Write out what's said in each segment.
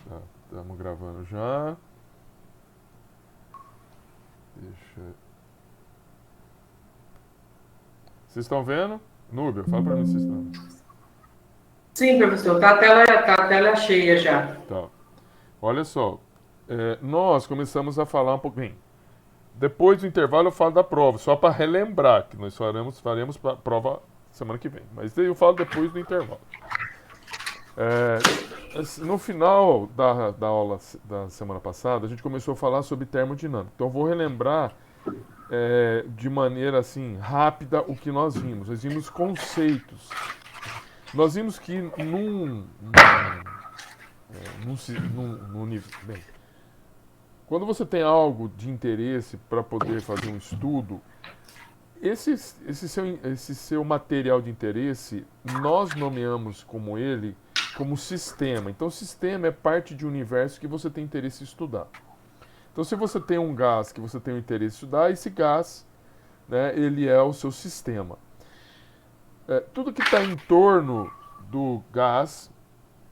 Tá, estamos gravando já. Deixa. Vocês estão vendo? Núbia, fala pra mim se vocês estão. Sim, professor, tá a tela cheia já. Tá. Olha só. Nós começamos a falar um pouquinho. Depois do intervalo eu falo da prova, só para relembrar que nós faremos prova semana que vem. Mas daí eu falo depois do intervalo. É, no final da aula da semana passada, a gente começou a falar sobre termodinâmica. Então eu vou relembrar de maneira assim rápida o que nós vimos. Nós vimos conceitos. Nós vimos que bem, quando você tem algo de interesse para poder fazer um estudo, esse seu material de interesse, nós nomeamos como ele como sistema. Então, o sistema é parte de um universo que você tem interesse em estudar. Então, se você tem um gás que você tem um interesse em estudar, esse gás, né, ele é o seu sistema. Tudo que está em torno do gás,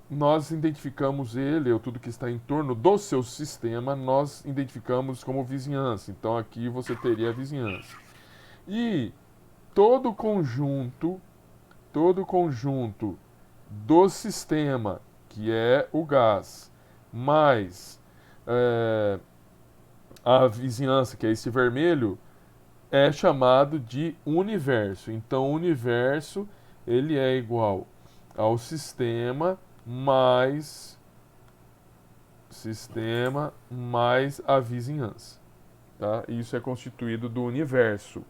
nós identificamos ele, ou tudo que está em torno do seu sistema, nós identificamos como vizinhança. Então, aqui você teria a vizinhança. E todo o conjunto, todo o conjunto do sistema, que é o gás, mais é, a vizinhança, que é esse vermelho, é chamado de universo. Então, o universo ele é igual ao sistema mais a vizinhança. Tá? Isso é constituído do universo.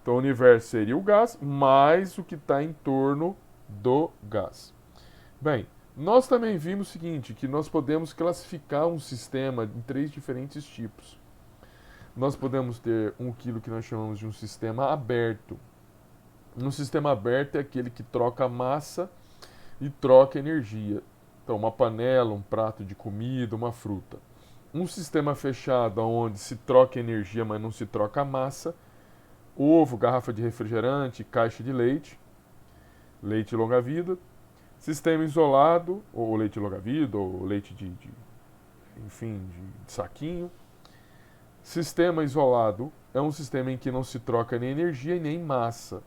Então, o universo seria o gás mais o que está em torno do gás. Bem, nós também vimos o seguinte, que nós podemos classificar um sistema em três diferentes tipos. Nós podemos ter aquilo que nós chamamos de um sistema aberto. Um sistema aberto é aquele que troca massa e troca energia. Então, uma panela, um prato de comida, uma fruta. Um sistema fechado, onde se troca energia, mas não se troca massa. Ovo, garrafa de refrigerante, caixa de leite, leite longa-vida. Sistema isolado, ou leite longa-vida, ou leite enfim, de saquinho. Sistema isolado é um sistema em que não se troca nem energia e nem massa.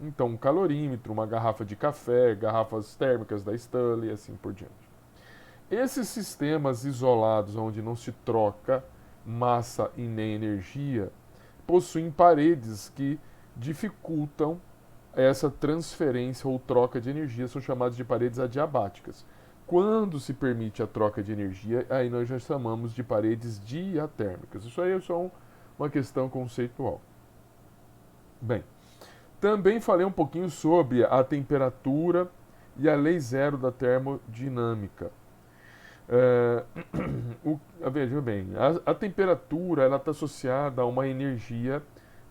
Então, um calorímetro, uma garrafa de café, garrafas térmicas da Stanley e assim por diante. Esses sistemas isolados, onde não se troca massa e nem energia, possuem paredes que dificultam essa transferência ou troca de energia, são chamadas de paredes adiabáticas. Quando se permite a troca de energia, aí nós já chamamos de paredes diatérmicas. Isso aí é só uma questão conceitual. Bem, também falei um pouquinho sobre a temperatura e a lei zero da termodinâmica. É, veja bem, a temperatura ela está associada a uma energia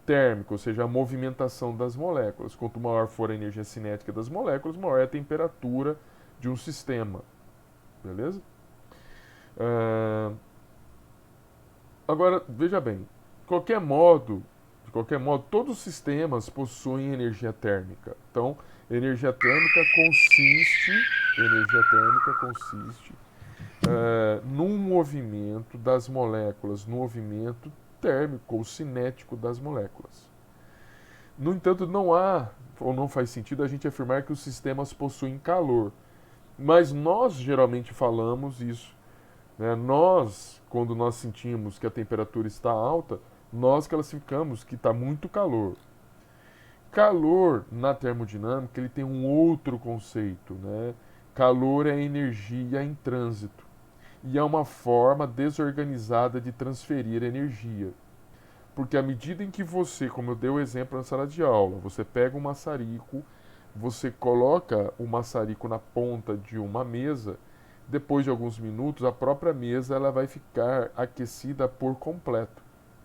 térmica, ou seja, a movimentação das moléculas. Quanto maior for a energia cinética das moléculas, maior é a temperatura de um sistema. Beleza? É, agora, veja bem, de qualquer modo, todos os sistemas possuem energia térmica. Então, energia térmica consiste num movimento das moléculas, no movimento térmico ou cinético das moléculas. No entanto, não há ou não faz sentido a gente afirmar que os sistemas possuem calor. Mas nós geralmente falamos isso. Né? Quando nós sentimos que a temperatura está alta, nós classificamos que está muito calor. Calor, na termodinâmica, ele tem um outro conceito. Né? Calor é energia em trânsito. E é uma forma desorganizada de transferir energia. Porque à medida em que você, como eu dei o exemplo na sala de aula, você pega um maçarico, você coloca o maçarico na ponta de uma mesa, depois de alguns minutos a própria mesa ela vai ficar aquecida por completo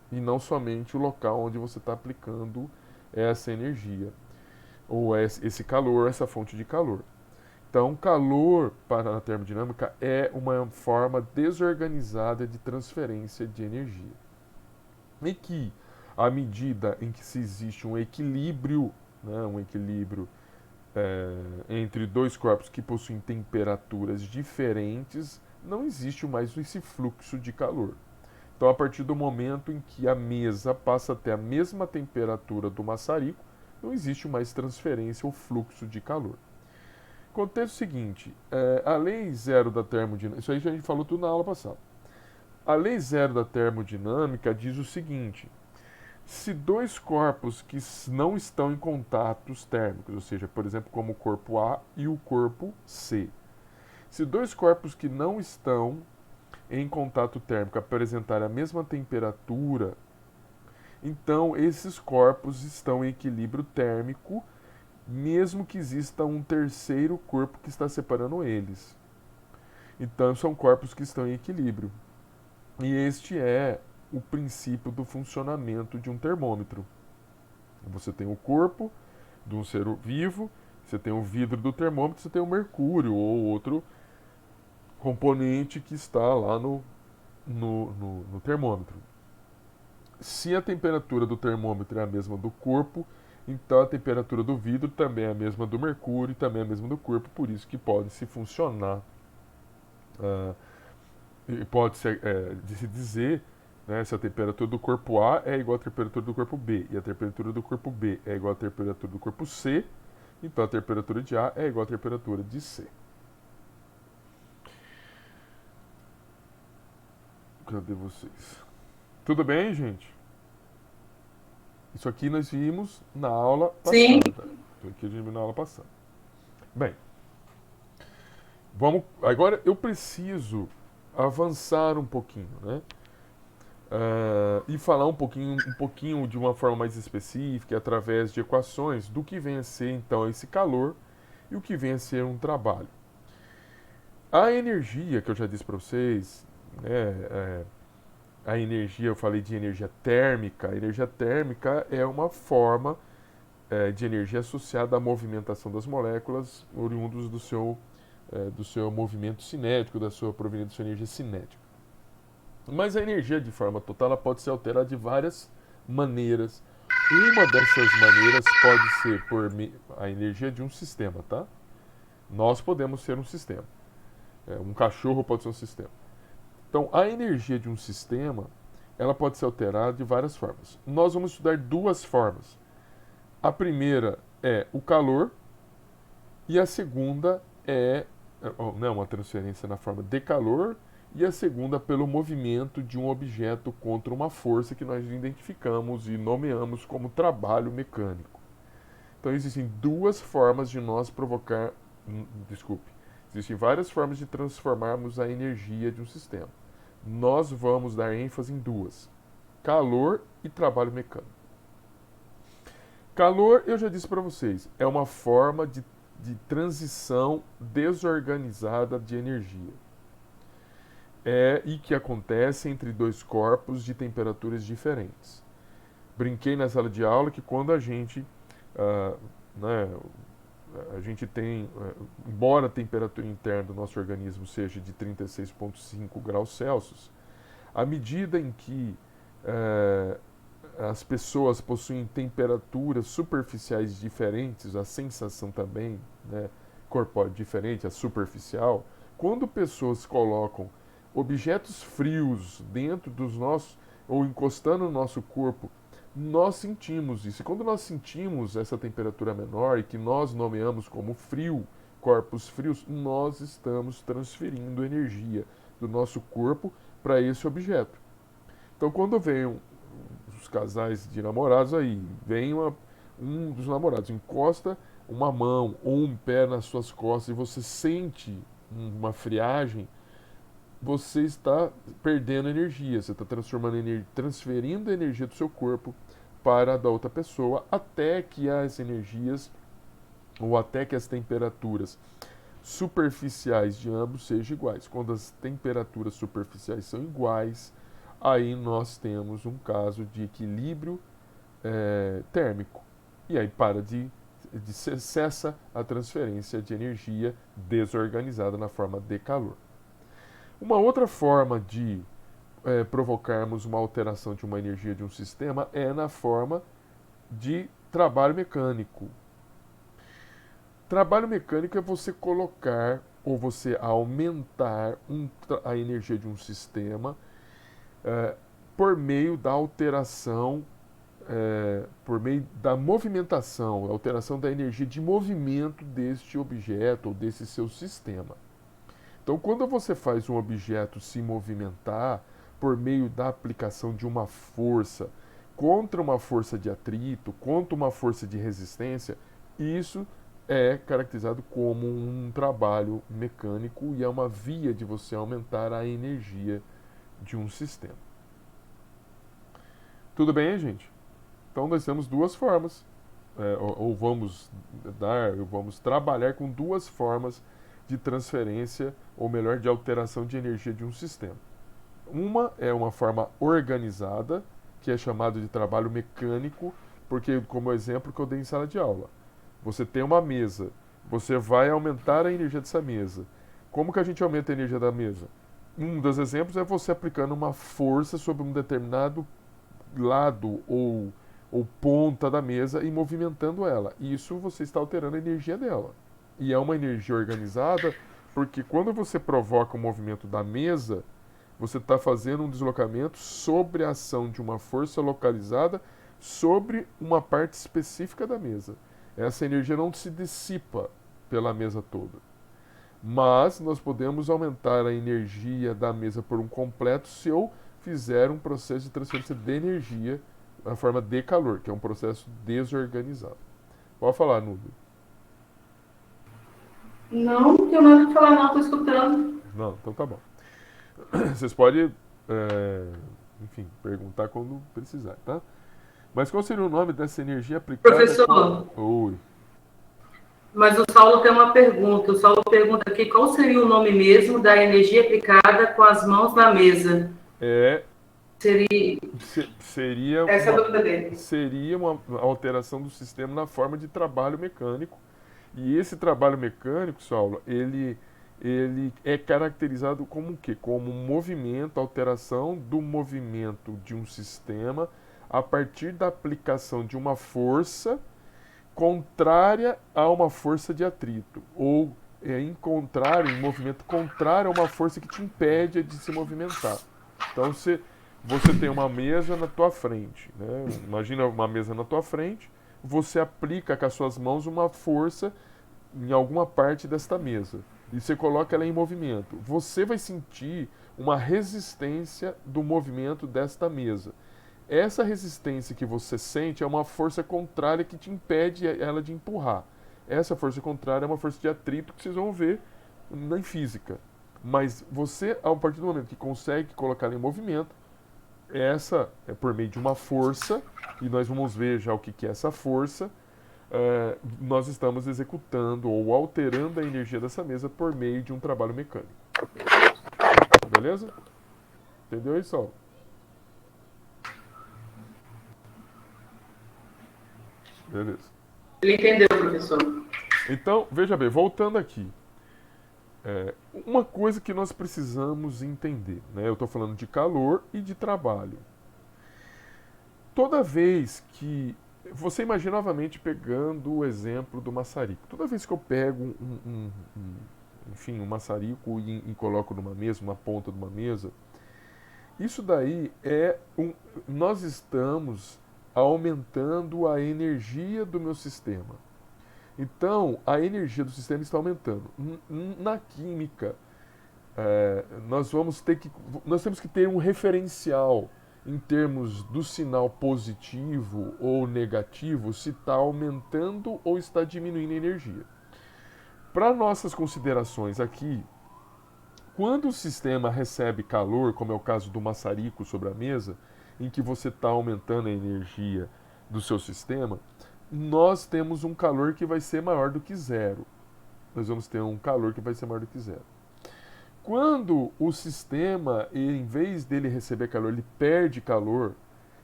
e não somente o local onde você está aplicando essa energia ou esse calor, essa fonte de calor. Então, calor para a termodinâmica é uma forma desorganizada de transferência de energia. E que, à medida em que se existe um equilíbrio, né, entre dois corpos que possuem temperaturas diferentes, não existe mais esse fluxo de calor. Então, a partir do momento em que a mesa passa a ter a mesma temperatura do maçarico, não existe mais transferência ou fluxo de calor. Acontece o seguinte, a lei zero da termodinâmica, isso aí a gente falou tudo na aula passada. A lei zero da termodinâmica diz o seguinte: se dois corpos que não estão em contatos térmicos, ou seja, por exemplo, como o corpo A e o corpo C, se dois corpos que não estão em contato térmico apresentarem a mesma temperatura, então esses corpos estão em equilíbrio térmico, mesmo que exista um terceiro corpo que está separando eles. Então são corpos que estão em equilíbrio. E este é o princípio do funcionamento de um termômetro. Você tem o corpo de um ser vivo, você tem o vidro do termômetro, você tem o mercúrio ou outro componente que está lá no termômetro. Se a temperatura do termômetro é a mesma do corpo, então a temperatura do vidro também é a mesma do mercúrio e também é a mesma do corpo, por isso que pode se funcionar, pode-se se dizer, né, se a temperatura do corpo A é igual à temperatura do corpo B e a temperatura do corpo B é igual à temperatura do corpo C, então a temperatura de A é igual à temperatura de C. Cadê vocês? Tudo bem, gente? Isso aqui nós vimos na aula passada. Sim. Isso aqui a gente viu na aula passada. Bem, agora eu preciso avançar um pouquinho, né? E falar um pouquinho de uma forma mais específica, através de equações, do que vem a ser então esse calor e o que vem a ser um trabalho. A energia, que eu já disse para vocês, né, a energia, eu falei de energia térmica. A energia térmica é uma forma de energia associada à movimentação das moléculas, oriundos do seu movimento cinético, da sua proveniente da sua energia cinética. Mas a energia, de forma total, ela pode ser alterada de várias maneiras. Uma dessas maneiras pode ser por a energia de um sistema, tá? Nós podemos ser um sistema. Um cachorro pode ser um sistema. Então, a energia de um sistema, ela pode ser alterada de várias formas. Nós vamos estudar duas formas. A primeira é o calor e a segunda é uma transferência na forma de calor, e a segunda pelo movimento de um objeto contra uma força que nós identificamos e nomeamos como trabalho mecânico. Então existem duas formas de nós provocar... Existem várias formas de transformarmos a energia de um sistema. Nós vamos dar ênfase em duas: calor e trabalho mecânico. Calor, eu já disse para vocês, é uma forma de transição desorganizada de energia. E que acontece entre dois corpos de temperaturas diferentes. Brinquei na sala de aula que quando a gente tem, embora a temperatura interna do nosso organismo seja de 36,5 graus Celsius, à medida em que as pessoas possuem temperaturas superficiais diferentes, a sensação também, né, corpórea diferente, a superficial, quando pessoas colocam objetos frios dentro dos nossos, ou encostando no nosso corpo, nós sentimos isso. E quando nós sentimos essa temperatura menor e que nós nomeamos como frio, corpos frios, nós estamos transferindo energia do nosso corpo para esse objeto. Então, quando vem os casais de namorados aí, vem um dos namorados, encosta uma mão ou um pé nas suas costas e você sente uma friagem, você está perdendo energia, você está transferindo a energia do seu corpo para a da outra pessoa, até que as energias, ou até que as temperaturas superficiais de ambos sejam iguais. Quando as temperaturas superficiais são iguais, aí nós temos um caso de equilíbrio térmico. E aí cessa a transferência de energia desorganizada na forma de calor. Uma outra forma de provocarmos uma alteração de uma energia de um sistema é na forma de trabalho mecânico. Trabalho mecânico é você colocar ou você aumentar a energia de um sistema por meio da alteração, por meio da movimentação, alteração da energia de movimento deste objeto ou desse seu sistema. Então, quando você faz um objeto se movimentar por meio da aplicação de uma força contra uma força de atrito, contra uma força de resistência, isso é caracterizado como um trabalho mecânico e é uma via de você aumentar a energia de um sistema. Tudo bem, gente? Então nós temos duas formas, vamos trabalhar com duas formas de transferência, ou melhor, de alteração de energia de um sistema. Uma é uma forma organizada, que é chamado de trabalho mecânico, porque, como exemplo que eu dei em sala de aula, você tem uma mesa, você vai aumentar a energia dessa mesa. Como que a gente aumenta a energia da mesa? Um dos exemplos é você aplicando uma força sobre um determinado lado ou ponta da mesa e movimentando ela. Isso você está alterando a energia dela. E é uma energia organizada, porque quando você provoca o movimento da mesa, você está fazendo um deslocamento sobre a ação de uma força localizada sobre uma parte específica da mesa. Essa energia não se dissipa pela mesa toda. Mas nós podemos aumentar a energia da mesa por um completo se eu fizer um processo de transferência de energia na forma de calor, que é um processo desorganizado. Pode falar, Núbio. Não tenho nada que falar, não, estou escutando. Não, então tá bom. Vocês podem, enfim, perguntar quando precisar, tá? Mas qual seria o nome dessa energia aplicada? Professor, Oi. mas o Saulo tem uma pergunta. O Saulo pergunta aqui qual seria o nome mesmo da energia aplicada com as mãos na mesa. Seria Essa é a dúvida dele. Seria uma alteração do sistema na forma de trabalho mecânico. E esse trabalho mecânico, Saulo, ele é caracterizado como o quê? Como um movimento, alteração do movimento de um sistema a partir da aplicação de uma força contrária a uma força de atrito, ou em movimento contrário a uma força que te impede de se movimentar. Então, você tem uma mesa na tua frente, né? Imagina uma mesa na tua frente, você aplica com as suas mãos uma força em alguma parte desta mesa e você coloca ela em movimento. Você vai sentir uma resistência do movimento desta mesa. Essa resistência que você sente é uma força contrária que te impede ela de empurrar. Essa força contrária é uma força de atrito que vocês vão ver na física. Mas você, a partir do momento que consegue colocar ela em movimento, essa é por meio de uma força, e nós vamos ver já o que é essa força, nós estamos executando ou alterando a energia dessa mesa por meio de um trabalho mecânico. Beleza? Entendeu aí, Saulo? Beleza. Ele entendeu, professor. Então, veja bem, voltando aqui. Uma coisa que nós precisamos entender, né? Eu estou falando de calor e de trabalho. Toda vez que... Você imagina novamente pegando o exemplo do maçarico. Toda vez que eu pego um maçarico e coloco numa mesa, uma ponta de uma mesa, isso daí nós estamos aumentando a energia do meu sistema. Então, a energia do sistema está aumentando. Na química, nós temos que ter um referencial em termos do sinal positivo ou negativo, se está aumentando ou está diminuindo a energia. Para nossas considerações aqui, quando o sistema recebe calor, como é o caso do maçarico sobre a mesa, em que você está aumentando a energia do seu sistema, nós temos um calor que vai ser maior do que zero. Nós vamos ter um calor que vai ser maior do que zero. Quando o sistema, em vez dele receber calor, ele perde calor,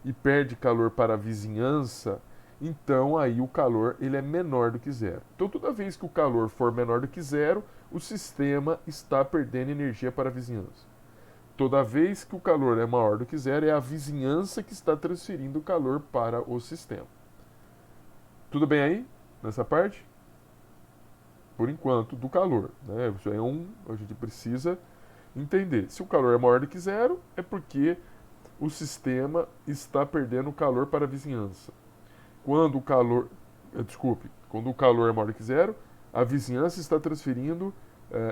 e perde calor para a vizinhança, então aí o calor ele é menor do que zero. Então toda vez que o calor for menor do que zero, o sistema está perdendo energia para a vizinhança. Toda vez que o calor é maior do que zero, é a vizinhança que está transferindo o calor para o sistema. Tudo bem aí, nessa parte? por enquanto, do calor. Né? Isso é a gente precisa entender. Se o calor é maior do que zero, é porque o sistema está perdendo calor para a vizinhança. Quando o calor, quando o calor é maior do que zero, a vizinhança está transferindo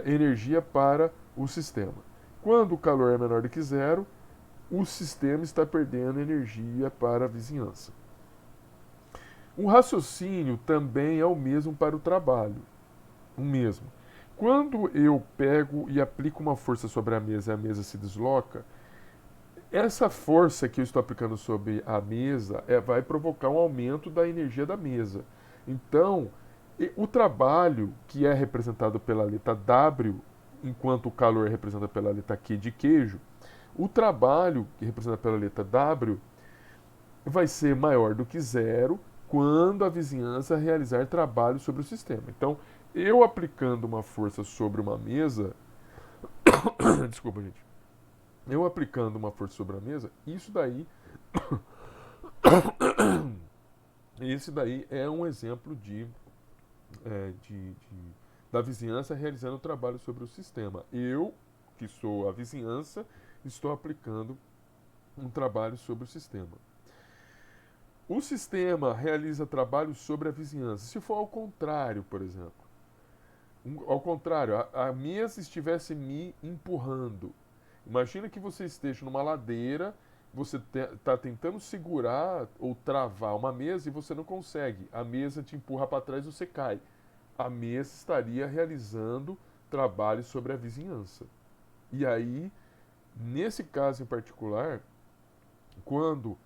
energia para o sistema. Quando o calor é menor do que zero, o sistema está perdendo energia para a vizinhança. O raciocínio também é o mesmo para o trabalho. O mesmo. Quando eu pego e aplico uma força sobre a mesa e a mesa se desloca, essa força que eu estou aplicando sobre a mesa vai provocar um aumento da energia da mesa. Então, o trabalho que é representado pela letra W, enquanto o calor é representado pela letra Q de queijo, o trabalho que é representado pela letra W vai ser maior do que zero quando a vizinhança realizar trabalho sobre o sistema. Então, eu aplicando uma força sobre uma mesa, desculpa, gente. Eu aplicando uma força sobre a mesa, esse daí é um exemplo da vizinhança realizando trabalho sobre o sistema. Eu, que sou a vizinhança, estou aplicando um trabalho sobre o sistema. O sistema realiza trabalho sobre a vizinhança. Se for ao contrário, por exemplo, ao contrário, a mesa estivesse me empurrando. Imagina que você esteja numa ladeira, você está tentando segurar ou travar uma mesa e você não consegue. A mesa te empurra para trás e você cai. A mesa estaria realizando trabalho sobre a vizinhança. E aí, nesse caso em particular, quando,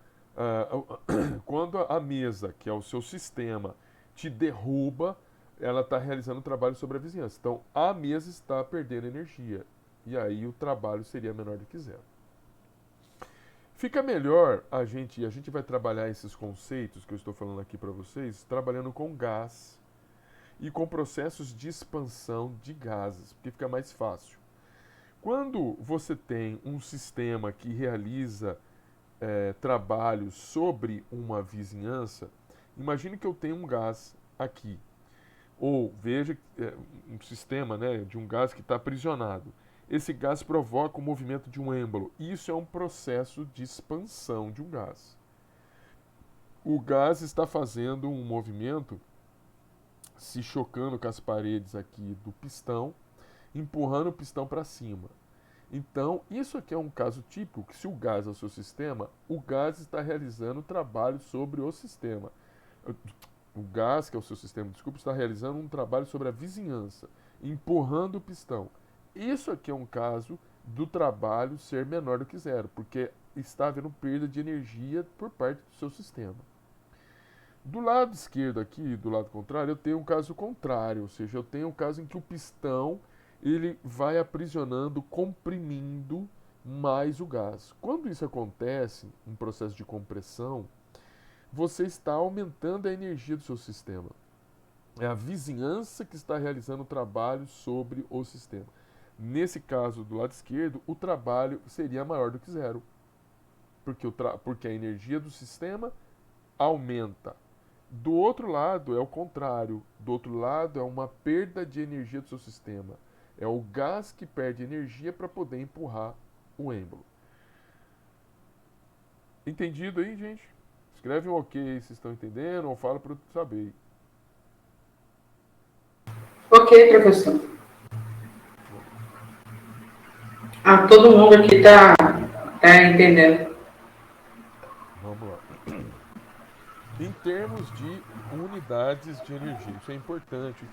quando a mesa, que é o seu sistema, te derruba, ela está realizando trabalho sobre a vizinhança. Então, a mesa está perdendo energia. E aí o trabalho seria menor do que zero. Fica melhor a gente vai trabalhar esses conceitos que eu estou falando aqui para vocês, trabalhando com gás e com processos de expansão de gases, porque fica mais fácil. Quando você tem um sistema que realiza trabalho sobre uma vizinhança, imagine que eu tenho um gás aqui. Ou veja um sistema, né, de um gás que está aprisionado. Esse gás provoca o movimento de um êmbolo. Isso é um processo de expansão de um gás. O gás está fazendo um movimento, se chocando com as paredes aqui do pistão, empurrando o pistão para cima. Então, isso aqui é um caso típico, que se o gás é o seu sistema, o gás está realizando trabalho sobre o sistema. O gás, que é o seu sistema, está realizando um trabalho sobre a vizinhança, empurrando o pistão. Isso aqui é um caso do trabalho ser menor do que zero, porque está havendo perda de energia por parte do seu sistema. Do lado esquerdo aqui, do lado contrário, eu tenho um caso contrário, ou seja, eu tenho um caso em que o pistão ele vai aprisionando, comprimindo mais o gás. Quando isso acontece, um processo de compressão, você está aumentando a energia do seu sistema. É a vizinhança que está realizando o trabalho sobre o sistema. Nesse caso, do lado esquerdo, o trabalho seria maior do que zero, porque a energia do sistema aumenta. Do outro lado é o contrário. Do outro lado é uma perda de energia do seu sistema. É o gás que perde energia para poder empurrar o êmbolo. Entendido aí, gente? Escreve um ok se estão entendendo ou fala para eu saber. Ok, professor. Todo mundo aqui tá entendendo. Vamos lá. Em termos de unidades de energia, isso é importante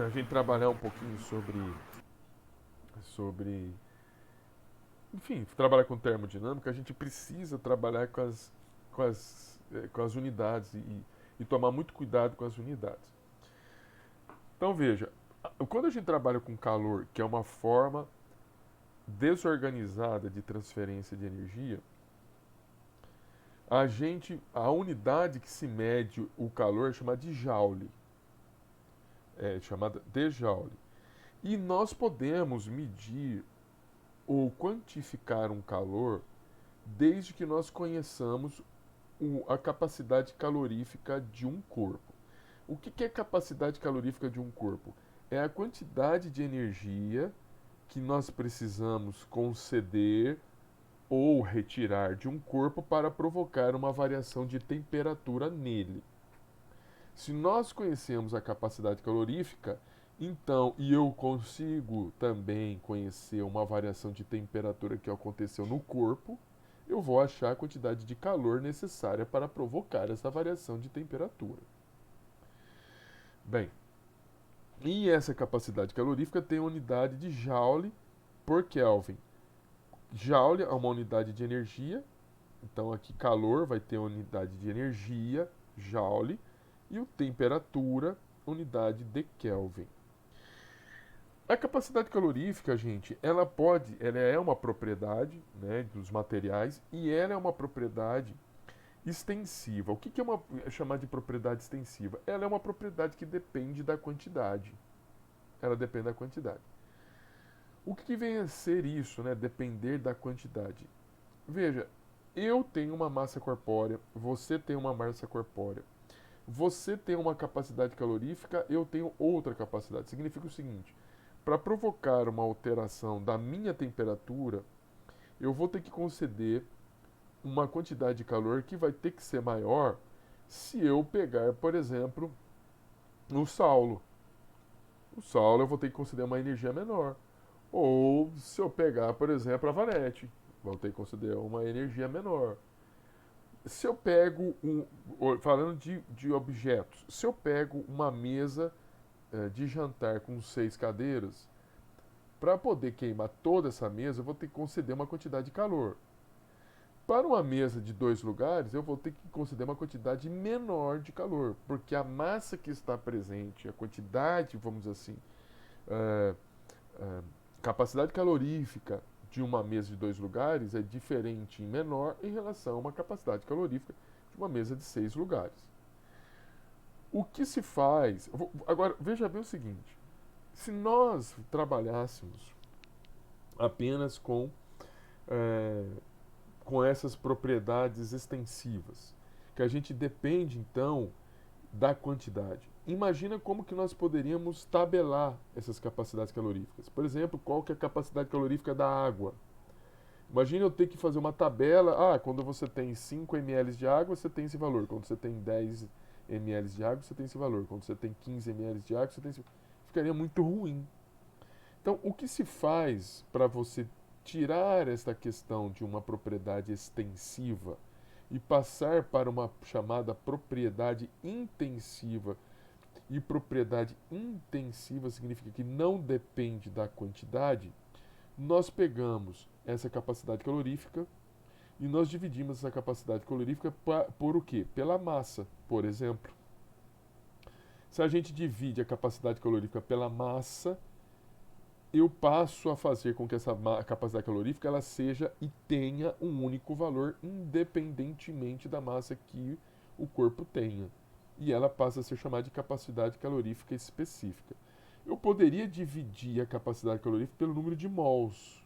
a gente trabalhar um pouquinho enfim, trabalhar com termodinâmica, a gente precisa trabalhar com as unidades e tomar muito cuidado com as unidades. Então veja, quando a gente trabalha com calor, que é uma forma desorganizada de transferência de energia, a unidade que se mede o calor é chamada de joule. É chamada de joule. E nós podemos medir ou quantificar um calor desde que nós conheçamos a capacidade calorífica de um corpo. O que é capacidade calorífica de um corpo? É a quantidade de energia que nós precisamos conceder ou retirar de um corpo para provocar uma variação de temperatura nele. Se nós conhecemos a capacidade calorífica, então, e eu consigo também conhecer uma variação de temperatura que aconteceu no corpo, eu vou achar a quantidade de calor necessária para provocar essa variação de temperatura. Bem, e essa capacidade calorífica tem a unidade de Joule por Kelvin. Joule é uma unidade de energia, então aqui calor vai ter a unidade de energia, Joule, e o temperatura, unidade de Kelvin. A capacidade calorífica, gente, ela é uma propriedade, né, dos materiais, e ela é uma propriedade extensiva. O que é chamar de propriedade extensiva? Ela é uma propriedade que depende da quantidade. Ela depende da quantidade. O que vem a ser isso, né? Depender da quantidade. Veja, eu tenho uma massa corpórea, você tem uma massa corpórea. Você tem uma capacidade calorífica, eu tenho outra capacidade. Significa o seguinte: para provocar uma alteração da minha temperatura, eu vou ter que conceder uma quantidade de calor que vai ter que ser maior se eu pegar, por exemplo, o Saulo. O Saulo eu vou ter que conceder uma energia menor. Ou se eu pegar, por exemplo, a Vanette, vou ter que conceder uma energia menor. Se eu pego, falando de objetos, se eu pego uma mesa de jantar com 6 cadeiras, para poder queimar toda essa mesa, eu vou ter que conceder uma quantidade de calor. Para uma mesa de 2 lugares, eu vou ter que conceder uma quantidade menor de calor, porque a massa que está presente, a quantidade, vamos dizer assim, capacidade calorífica de uma mesa de 2 lugares é diferente e menor em relação a uma capacidade calorífica de uma mesa de 6 lugares. O que se faz... Agora, veja bem o seguinte. Se nós trabalhássemos apenas com essas propriedades extensivas, que a gente depende, então, da quantidade. Imagina como que nós poderíamos tabelar essas capacidades caloríficas. Por exemplo, qual que é a capacidade calorífica da água? Imagina eu ter que fazer uma tabela. Quando você tem 5 ml de água, você tem esse valor. Quando você tem 10 ml de água, você tem esse valor. Quando você tem 15 ml de água, você tem esse valor. Ficaria muito ruim. Então, o que se faz para você tirar esta questão de uma propriedade extensiva e passar para uma chamada propriedade intensiva? E propriedade intensiva significa que não depende da quantidade. Nós pegamos essa capacidade calorífica e nós dividimos essa capacidade calorífica por o quê? Pela massa, por exemplo. Se a gente divide a capacidade calorífica pela massa, eu passo a fazer com que essa capacidade calorífica ela seja e tenha um único valor, independentemente da massa que o corpo tenha. E ela passa a ser chamada de capacidade calorífica específica. Eu poderia dividir a capacidade calorífica pelo número de mols.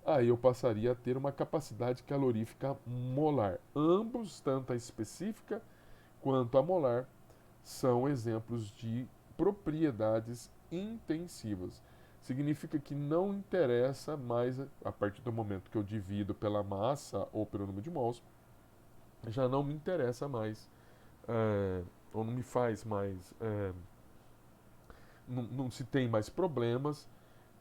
Aí eu passaria a ter uma capacidade calorífica molar. Ambos, tanto a específica quanto a molar, são exemplos de propriedades intensivas. Significa que não interessa mais, a partir do momento que eu divido pela massa ou pelo número de mols, já não me interessa mais, ou não me faz mais, não se tem mais problemas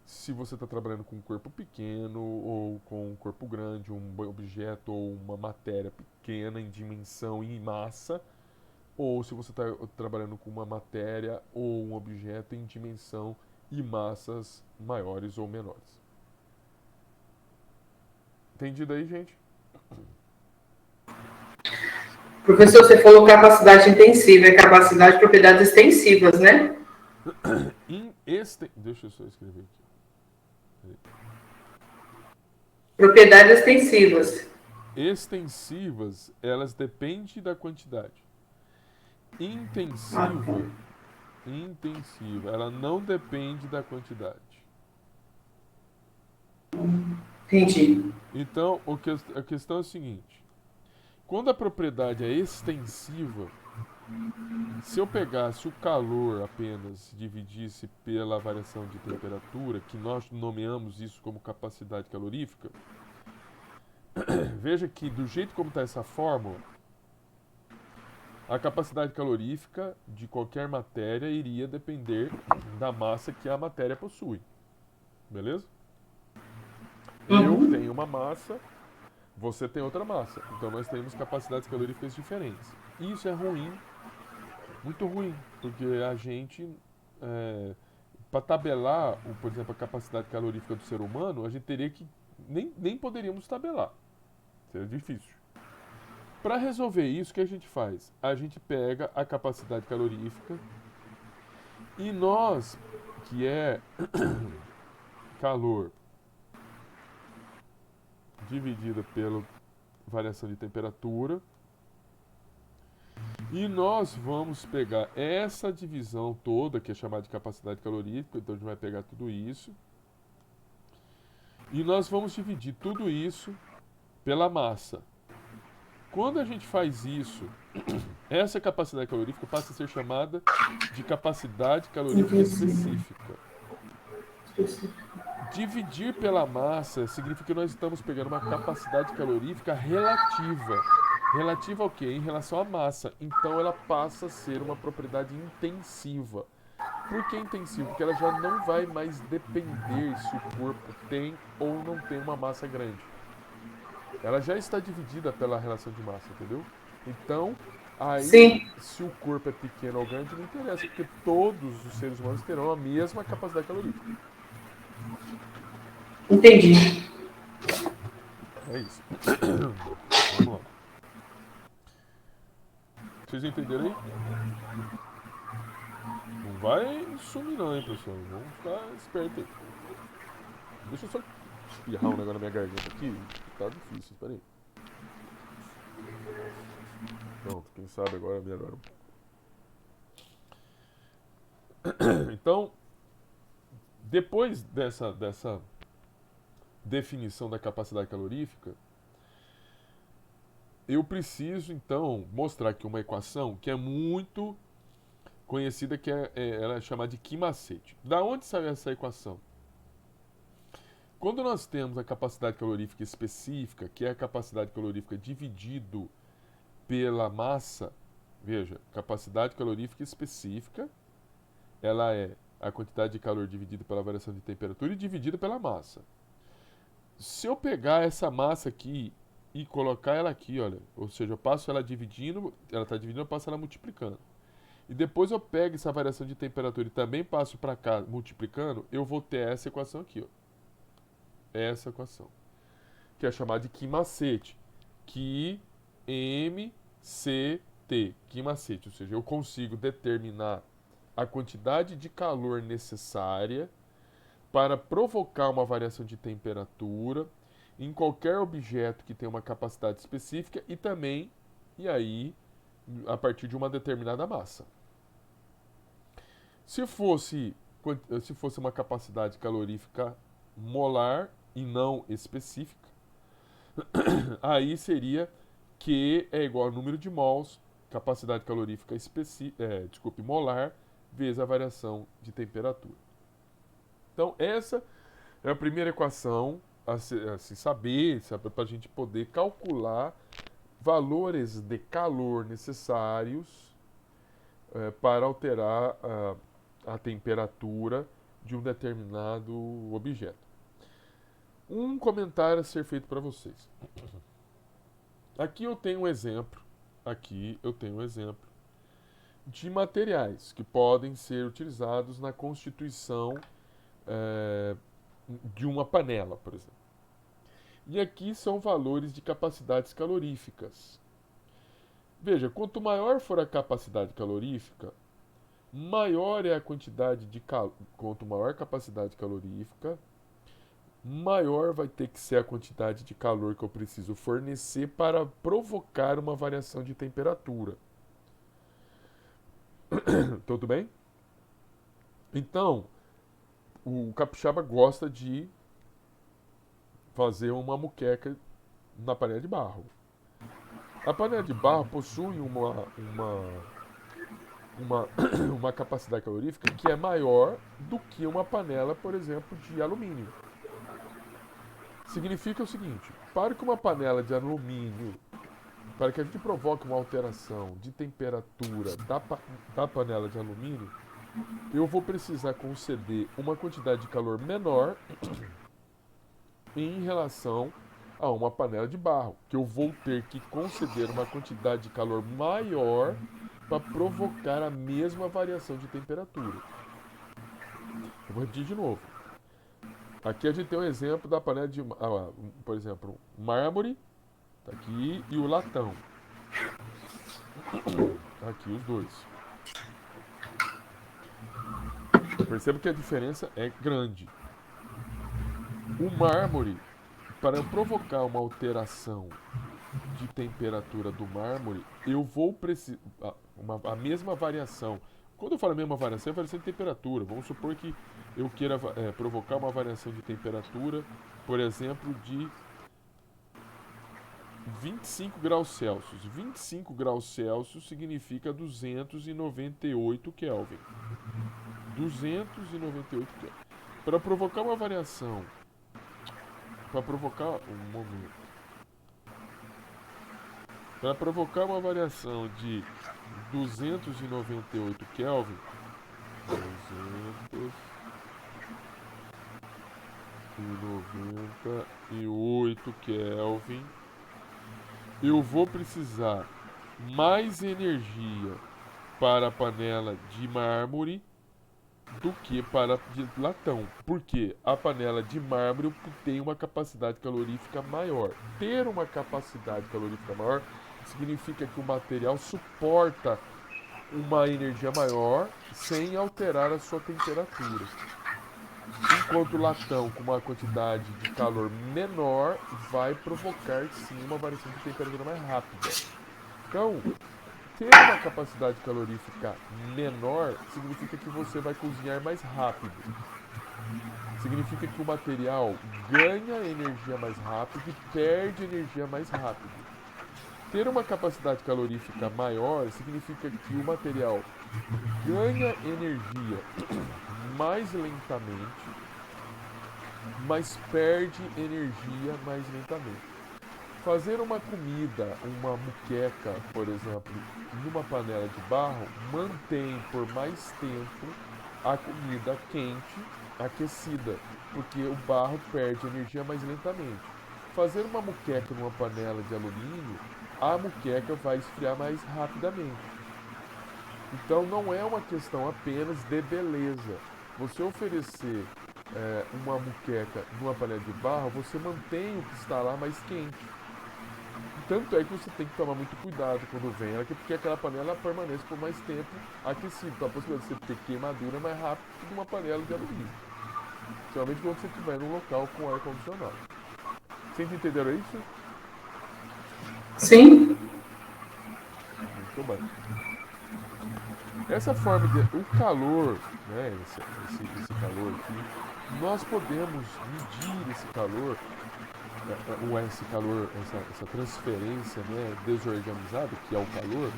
se você está trabalhando com um corpo pequeno ou com um corpo grande, um objeto ou uma matéria pequena em dimensão e em massa, ou se você está trabalhando com uma matéria ou um objeto em dimensão e massas maiores ou menores. Entendido aí, gente? Professor, você falou capacidade intensiva, é capacidade de propriedades extensivas, né? Deixa eu só escrever aqui. Propriedades extensivas. Extensivas, elas dependem da quantidade. Intensiva, ela não depende da quantidade. Entendi. Então, a questão é o seguinte: quando a propriedade é extensiva, Se eu pegasse o calor apenas, dividisse pela variação de temperatura, que nós nomeamos isso como capacidade calorífica, veja que do jeito como está essa fórmula, a capacidade calorífica de qualquer matéria iria depender da massa que a matéria possui. Beleza? Eu tenho uma massa, você tem outra massa. Então nós temos capacidades caloríficas diferentes. Isso é ruim, muito ruim, porque a gente, para tabelar, por exemplo, a capacidade calorífica do ser humano, a gente teria que. Nem poderíamos tabelar. Seria difícil. Para resolver isso, o que a gente faz? A gente pega a capacidade calorífica e nós, que é calor dividida pela variação de temperatura, e nós vamos pegar essa divisão toda, que é chamada de capacidade calorífica, então a gente vai pegar tudo isso, e nós vamos dividir tudo isso pela massa. Quando a gente faz isso, essa capacidade calorífica passa a ser chamada de capacidade calorífica específica. Dividir pela massa significa que nós estamos pegando uma capacidade calorífica relativa. Relativa ao quê? Em relação à massa. Então ela passa a ser uma propriedade intensiva. Por que intensiva? Porque ela já não vai mais depender se o corpo tem ou não tem uma massa grande. Ela já está dividida pela relação de massa, entendeu? Então, aí, Sim. se o corpo é pequeno ou grande, não interessa, porque todos os seres humanos terão a mesma capacidade calórica. Entendi. É isso. Vamos lá. Vocês entenderam aí? Não vai sumir não, hein, pessoal? Vamos ficar esperto aí. Deixa eu só espirrar um negócio na minha garganta aqui. Tá difícil, espera aí. Pronto, quem sabe agora melhora um pouco. Então, depois dessa definição da capacidade calorífica, eu preciso, então, mostrar aqui uma equação que é muito conhecida, que ela é chamada de Ki-macete. Da onde saiu essa equação? Quando nós temos a capacidade calorífica específica, que é a capacidade calorífica dividido pela massa, veja, capacidade calorífica específica, ela é a quantidade de calor dividida pela variação de temperatura e dividida pela massa. Se eu pegar essa massa aqui e colocar ela aqui, olha, ou seja, eu passo ela dividindo, ela está dividindo, eu passo ela multiplicando. E depois eu pego essa variação de temperatura e também passo para cá multiplicando, eu vou ter essa equação aqui, ó. Essa equação, que é chamada de Ki-macete. Ki-M-C-T, Ki-macete, ou seja, eu consigo determinar a quantidade de calor necessária para provocar uma variação de temperatura em qualquer objeto que tenha uma capacidade específica e também, e aí, a partir de uma determinada massa. Se fosse uma capacidade calorífica molar e não específica, aí seria Q é igual ao número de mols, capacidade calorífica molar, vezes a variação de temperatura. Então, essa é a primeira equação a se saber para a gente poder calcular valores de calor necessários para alterar a temperatura de um determinado objeto. Um comentário a ser feito para vocês. Aqui eu tenho um exemplo de materiais que podem ser utilizados na constituição de uma panela, por exemplo. E aqui são valores de capacidades caloríficas. Veja, quanto maior for a capacidade calorífica, maior é a quantidade de quanto maior a capacidade calorífica, maior vai ter que ser a quantidade de calor que eu preciso fornecer para provocar uma variação de temperatura. Tudo bem? Então, o capixaba gosta de fazer uma moqueca na panela de barro. A panela de barro possui uma, uma capacidade calorífica que é maior do que uma panela, por exemplo, de alumínio. Significa o seguinte, para que uma panela de alumínio, para que a gente provoque uma alteração de temperatura da panela de alumínio, eu vou precisar conceder uma quantidade de calor menor em relação a uma panela de barro, que eu vou ter que conceder uma quantidade de calor maior para provocar a mesma variação de temperatura. Eu vou repetir de novo. Aqui a gente tem um exemplo da panela de, por exemplo, mármore, tá aqui, e o latão. Aqui os dois. Perceba que a diferença é grande. O mármore, para provocar uma alteração de temperatura do mármore, eu vou precisar a mesma variação. Quando eu falo a mesma variação, é variação de temperatura. Vamos supor que eu queira provocar uma variação de temperatura, por exemplo, de 25 graus Celsius. 25 graus Celsius significa 298 Kelvin. 298 Kelvin. Para provocar uma variação, para provocar uma variação de 298 Kelvin, 298 Kelvin, eu vou precisar mais energia para a panela de mármore do que para a de latão. Porque a panela de mármore tem uma capacidade calorífica maior. Ter uma capacidade calorífica maior significa que o material suporta uma energia maior sem alterar a sua temperatura. Enquanto o latão, com uma quantidade de calor menor, vai provocar sim uma variação de temperatura mais rápida. Então, ter uma capacidade calorífica menor significa que você vai cozinhar mais rápido. Significa que o material ganha energia mais rápido e perde energia mais rápido. Ter uma capacidade calorífica maior significa que o material ganha energia mais lentamente, mas perde energia mais lentamente. Fazer uma comida, uma muqueca, por exemplo, numa panela de barro, mantém por mais tempo a comida quente, aquecida, porque o barro perde energia mais lentamente. Fazer uma muqueca numa panela de alumínio, a muqueca vai esfriar mais rapidamente. Então não é uma questão apenas de beleza. Você oferecer uma muqueca numa panela de barro, você mantém o que está lá mais quente. Tanto é que você tem que tomar muito cuidado quando vem ela, porque aquela panela permanece por mais tempo aquecida. Então a possibilidade de você ter queimadura é mais rápida que uma panela de alumínio. Principalmente quando você estiver num local com ar-condicionado. Vocês entenderam isso? Sim. Muito bem. Essa forma de... O calor, né, esse calor aqui, nós podemos medir esse calor, essa transferência, né, desorganizada, que é o calor,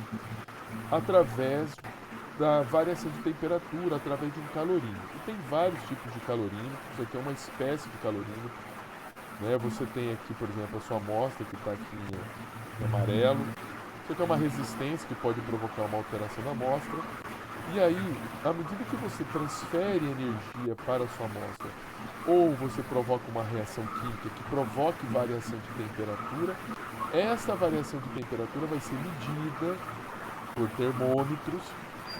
através da variação de temperatura, através de um calorímetro. E tem vários tipos de calorímetros, isso aqui é uma espécie de calorímetro. Né? Você tem aqui, por exemplo, a sua amostra, que está aqui em amarelo. Isso aqui é uma resistência que pode provocar uma alteração da amostra. E aí, à medida que você transfere energia para a sua amostra, ou você provoca uma reação química que provoque variação de temperatura, essa variação de temperatura vai ser medida por termômetros,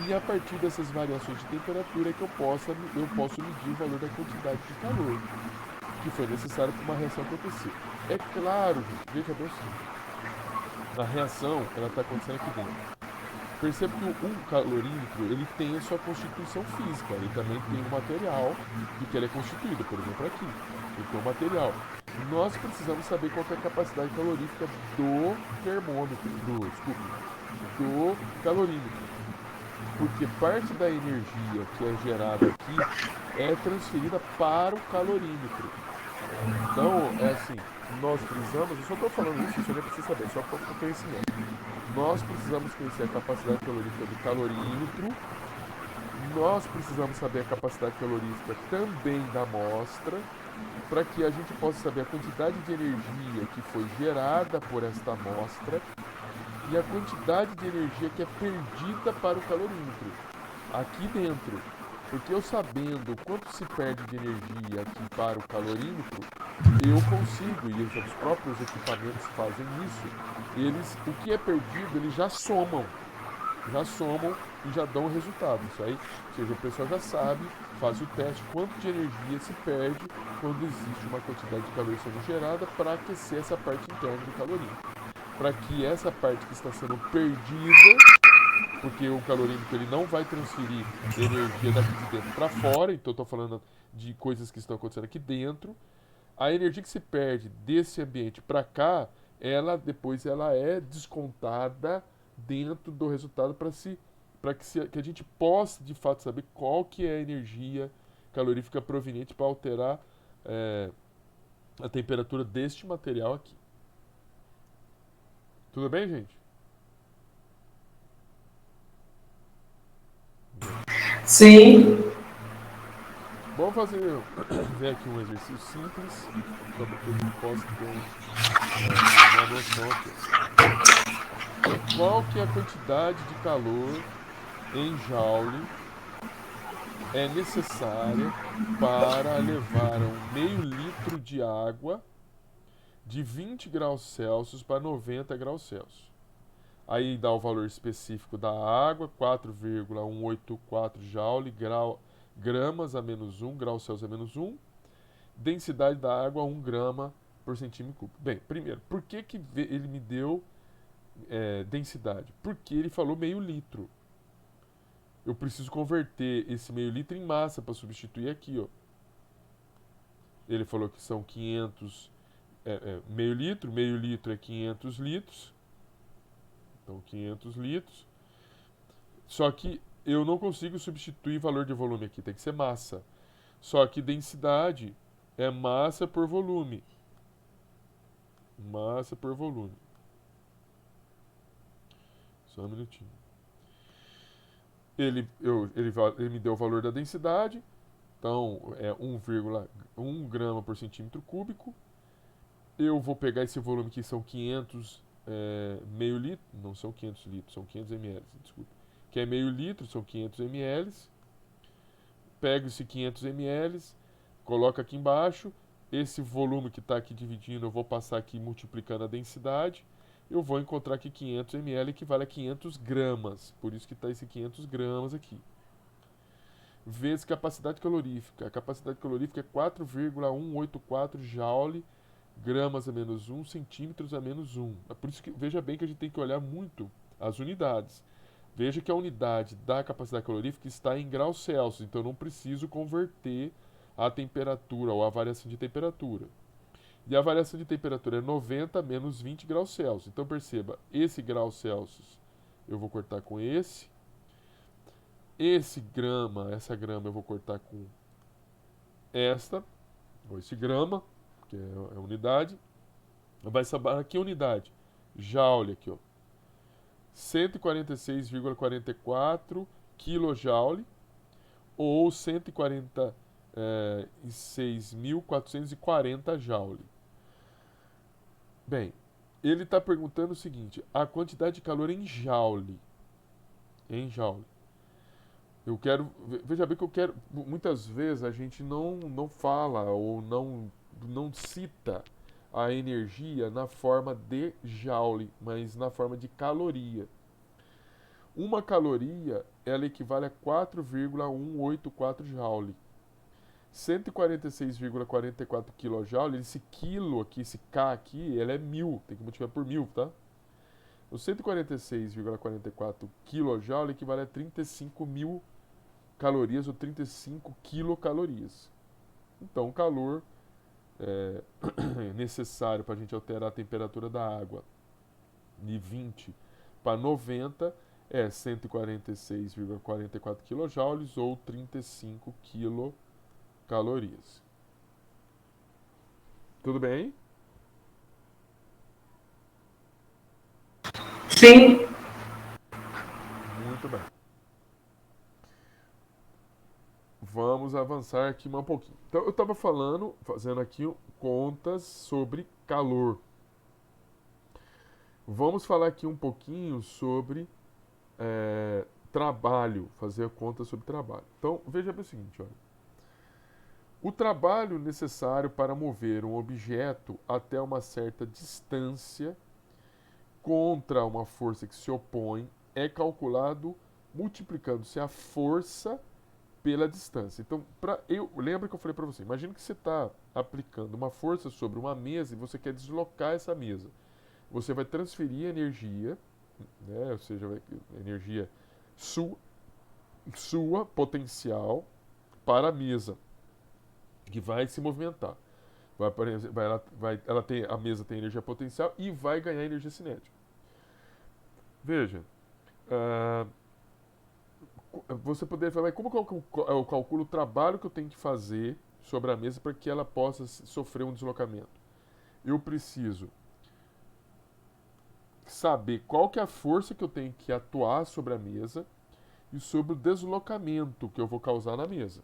e a partir dessas variações de temperatura é que eu posso medir o valor da quantidade de calor que foi necessário para uma reação acontecer. É claro, veja bem o seguinte, a reação está acontecendo aqui dentro. Perceba que um calorímetro ele tem a sua constituição física, ele também tem um material de que ele é constituído, por exemplo aqui, ele tem um material. Nós precisamos saber qual é a capacidade calorífica do termômetro, do calorímetro. Porque parte da energia que é gerada aqui é transferida para o calorímetro. Então, é assim, nós precisamos, eu só estou falando isso, você nem precisa saber, só para o conhecimento. Nós precisamos conhecer a capacidade calorífica do calorímetro, nós precisamos saber a capacidade calorífica também da amostra, para que a gente possa saber a quantidade de energia que foi gerada por esta amostra e a quantidade de energia que é perdida para o calorímetro aqui dentro. Porque eu sabendo quanto se perde de energia aqui para o calorímetro, eu consigo, e os próprios equipamentos fazem isso, o que é perdido, eles já somam e já dão o resultado. Isso aí, ou seja, o pessoal já sabe, faz o teste, quanto de energia se perde quando existe uma quantidade de calor sendo gerada para aquecer essa parte interna do calorímetro. Para que essa parte que está sendo perdida, porque o calorímetro ele não vai transferir energia daqui de dentro para fora, então estou falando de coisas que estão acontecendo aqui dentro. A energia que se perde desse ambiente para cá, ela depois ela é descontada dentro do resultado que a gente possa de fato saber qual que é a energia calorífica proveniente para alterar é, a temperatura deste material aqui. Tudo bem, gente? Bem. Sim. Vamos fazer ver aqui um exercício simples, só para que a gente possa ter uma noção aqui. Qual que é a quantidade de calor em joule é necessária para levar um meio litro de água de 20 graus Celsius para 90 graus Celsius? Aí dá o valor específico da água, 4,184 joule, gramas a menos 1, graus Celsius a menos 1. Densidade da água, 1 grama por centímetro cúbico. Bem, primeiro, por que, que ele me deu densidade? Porque ele falou meio litro. Eu preciso converter esse meio litro em massa para substituir aqui, ó. Ele falou que são 500, meio litro é 500 litros. Então, 500 litros. Só que eu não consigo substituir valor de volume aqui, tem que ser massa. Só que densidade é massa por volume. Massa por volume. Só um minutinho. Ele me deu o valor da densidade. Então, é 1,1 grama por centímetro cúbico. Eu vou pegar esse volume que são 500 meio litro. Não são 500 litros, são 500 ml, desculpa. Que é meio litro, são 500 ml. Pego esse 500 ml, coloco aqui embaixo. Esse volume que está aqui dividindo, eu vou passar aqui multiplicando a densidade. Eu vou encontrar que 500 ml equivale a 500 gramas. Por isso que está esse 500 gramas aqui. Vezes capacidade calorífica. A capacidade calorífica é 4,184 joule, gramas a menos 1, centímetros a menos 1. É por isso que, veja bem que a gente tem que olhar muito as unidades. Veja que a unidade da capacidade calorífica está em graus Celsius, então eu não preciso converter a temperatura ou a variação de temperatura. E a variação de temperatura é 90 menos 20 graus Celsius. Então perceba, esse grau Celsius eu vou cortar com esse. Essa grama eu vou cortar com ou esse grama, que é a unidade. Vai saber aqui a unidade. Joule aqui, ó. 146,44 kJ ou 146.440 joule. Bem, ele está perguntando o seguinte: a quantidade de calor em joule. Em joule. Eu quero. Veja bem que eu quero. Muitas vezes a gente não fala ou não cita a energia na forma de joule, mas na forma de caloria. Uma caloria ela equivale a 4,184 joule. 146,44 kJ, esse quilo aqui, esse K aqui, ela é 1000, tem que multiplicar por 1000, tá? O 146,44 kJ equivale a 35.000 calorias ou 35 quilocalorias. Então, o calor necessário para a gente alterar a temperatura da água de 20 para 90 é 146,44 kJ ou 35 quilocalorias. Tudo bem? Sim. Muito bem. Vamos avançar aqui um pouquinho. Então, eu estava falando, fazendo aqui contas sobre calor. Vamos falar aqui um pouquinho sobre trabalho, fazer contas sobre trabalho. Então, veja bem o seguinte, olha. O trabalho necessário para mover um objeto até uma certa distância contra uma força que se opõe é calculado multiplicando-se a força pela distância. Então, lembra que eu falei para você, imagina que você está aplicando uma força sobre uma mesa e você quer deslocar essa mesa. Você vai transferir energia, né, ou seja, energia sua potencial para a mesa, que vai se movimentar. A mesa tem energia potencial e vai ganhar energia cinética. Veja, uh, você poderia falar, mas como que eu calculo o trabalho que eu tenho que fazer sobre a mesa para que ela possa sofrer um deslocamento? Eu preciso saber qual que é a força que eu tenho que atuar sobre a mesa e sobre o deslocamento que eu vou causar na mesa.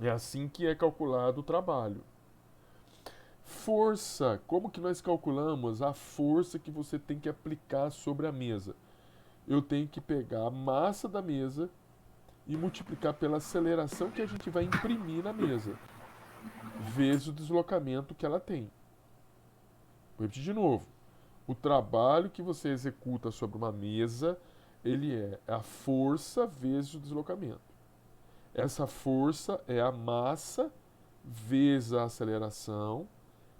É assim que é calculado o trabalho. Força. Como que nós calculamos a força que você tem que aplicar sobre a mesa? Eu tenho que pegar a massa da mesa e multiplicar pela aceleração que a gente vai imprimir na mesa, vezes o deslocamento que ela tem. Vou repetir de novo. O trabalho que você executa sobre uma mesa, ele é a força vezes o deslocamento. Essa força é a massa vezes a aceleração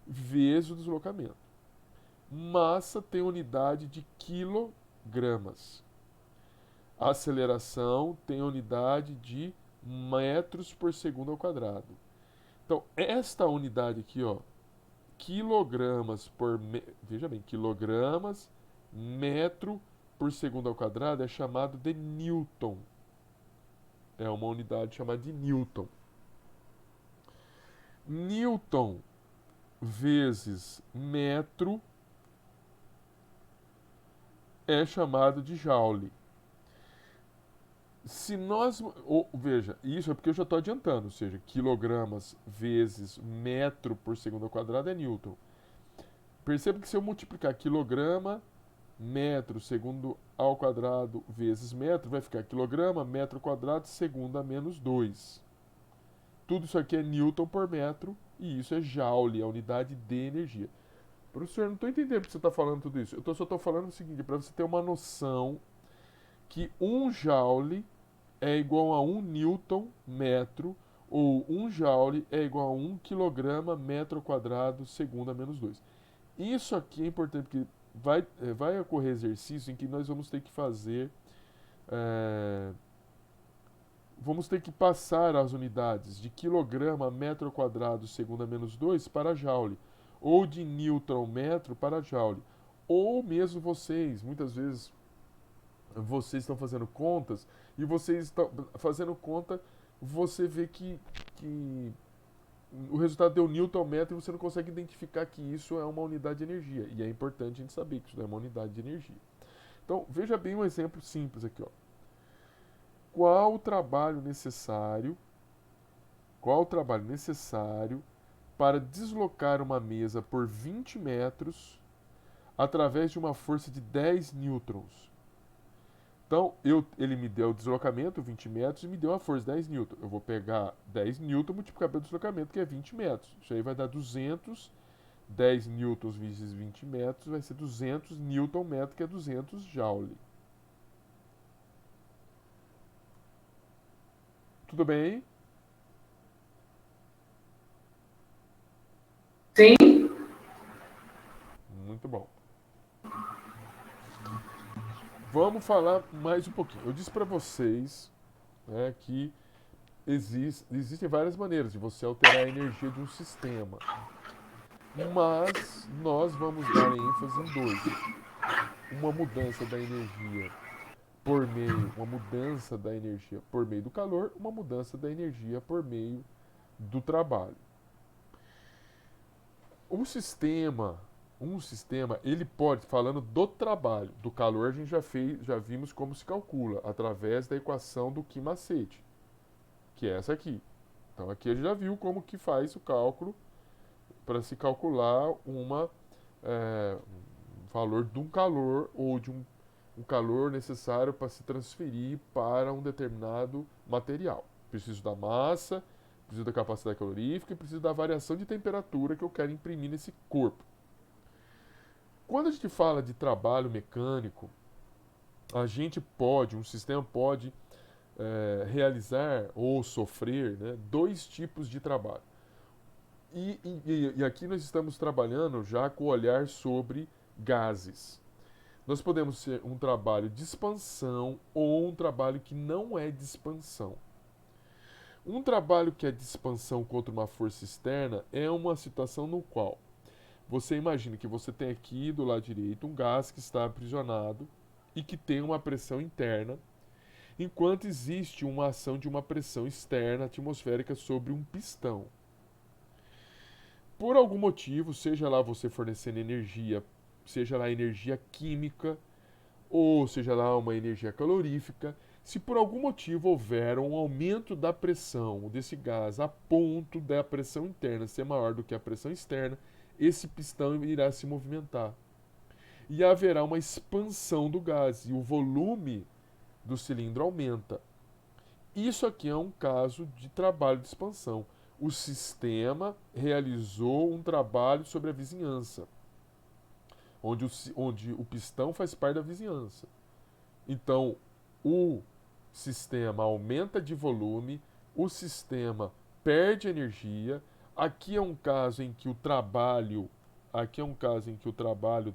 vezes o deslocamento. Massa tem unidade de quilogramas. A aceleração tem unidade de metros por segundo ao quadrado. Então, esta unidade aqui, ó, quilogramas veja bem, quilogramas metro por segundo ao quadrado é chamado de Newton. É uma unidade chamada de Newton. Newton vezes metro é chamado de Joule. Se nós. Veja, isso é porque eu já estou adiantando, ou seja, quilogramas vezes metro por segundo ao quadrado é Newton. Perceba que se eu multiplicar quilograma, metro, segundo ao quadrado vezes metro, vai ficar quilograma, metro quadrado, segundo a menos 2. Tudo isso aqui é Newton por metro e isso é Joule, a unidade de energia. Professor, não estou entendendo porque você está falando tudo isso. Eu só estou falando o seguinte, para você ter uma noção que 1 Joule é igual a 1 Newton metro, ou 1 Joule é igual a 1 quilograma metro quadrado, segundo a menos 2. Isso aqui é importante porque vai ocorrer exercício em que nós vamos ter que fazer. Vamos ter que passar as unidades de quilograma metro quadrado, segundo a menos 2, para Joule, ou de Newton metro para Joule. Ou mesmo vocês, muitas vezes vocês estão fazendo contas e vocês estão fazendo conta, você vê que o resultado deu Newton metro e você não consegue identificar que isso é uma unidade de energia. E é importante a gente saber que isso é uma unidade de energia. Então, veja bem um exemplo simples aqui. Ó. Qual o trabalho necessário para deslocar uma mesa por 20 metros através de uma força de 10 newtons? Então, ele me deu o deslocamento, 20 metros, e me deu a força, 10 newtons. Eu vou pegar 10 newtons e multiplicar pelo deslocamento, que é 20 metros. Isso aí vai dar 200, 10 newtons vezes 20 metros, vai ser 200 newton metro, que é 200 joule. Tudo bem? Sim. Muito bom. Vamos falar mais um pouquinho. Eu disse para vocês, né, que existem várias maneiras de você alterar a energia de um sistema. Mas nós vamos dar ênfase em dois. Uma mudança da energia por meio do calor, uma mudança da energia por meio do trabalho. um sistema, ele pode, falando do trabalho, do calor, a gente já vimos como se calcula, através da equação do Ki-Macete, que é essa aqui. Então aqui a gente já viu como que faz o cálculo para se calcular um valor de um calor ou de um calor necessário para se transferir para um determinado material. Preciso da massa, preciso da capacidade calorífica e preciso da variação de temperatura que eu quero imprimir nesse corpo. Quando a gente fala de trabalho mecânico, um sistema pode realizar ou sofrer, né, dois tipos de trabalho. E aqui nós estamos trabalhando já com o olhar sobre gases. Nós podemos ser um trabalho de expansão ou um trabalho que não é de expansão. Um trabalho que é de expansão contra uma força externa é uma situação no qual você imagina que você tem aqui do lado direito um gás que está aprisionado e que tem uma pressão interna, enquanto existe uma ação de uma pressão externa atmosférica sobre um pistão. Por algum motivo, seja lá você fornecendo energia, seja lá energia química, ou seja lá uma energia calorífica, se por algum motivo houver um aumento da pressão desse gás a ponto da pressão interna ser maior do que a pressão externa, esse pistão irá se movimentar. E haverá uma expansão do gás e o volume do cilindro aumenta. Isso aqui é um caso de trabalho de expansão. O sistema realizou um trabalho sobre a vizinhança, onde o pistão faz parte da vizinhança. Então, o sistema aumenta de volume, o sistema perde energia. Aqui é um caso em que o trabalho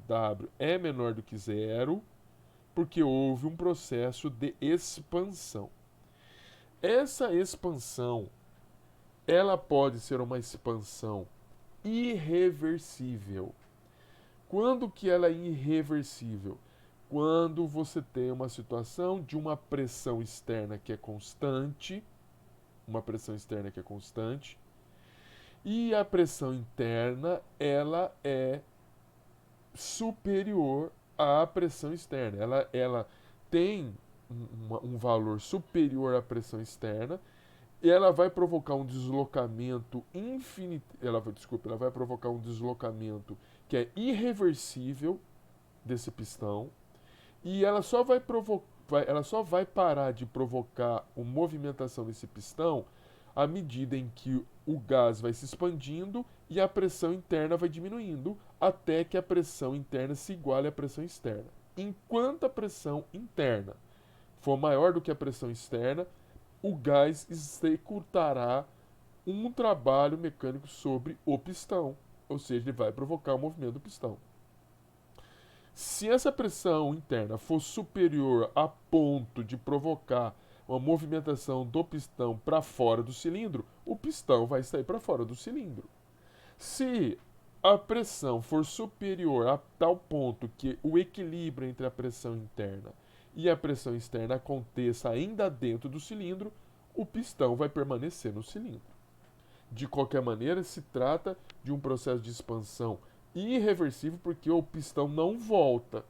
W é menor do que zero, porque houve um processo de expansão. Essa expansão, ela pode ser uma expansão irreversível. Quando que ela é irreversível? Quando você tem uma situação de uma pressão externa que é constante, e a pressão interna, ela é superior à pressão externa. Ela tem um valor superior à pressão externa e ela vai provocar um deslocamento ela vai provocar um deslocamento que é irreversível desse pistão e ela só vai parar de provocar uma movimentação desse pistão à medida em que o gás vai se expandindo e a pressão interna vai diminuindo até que a pressão interna se iguale à pressão externa. Enquanto a pressão interna for maior do que a pressão externa, o gás executará um trabalho mecânico sobre o pistão, ou seja, ele vai provocar o movimento do pistão. Se essa pressão interna for superior a ponto de provocar uma movimentação do pistão para fora do cilindro, o pistão vai sair para fora do cilindro. Se a pressão for superior a tal ponto que o equilíbrio entre a pressão interna e a pressão externa aconteça ainda dentro do cilindro, o pistão vai permanecer no cilindro. De qualquer maneira, se trata de um processo de expansão irreversível porque o pistão não volta.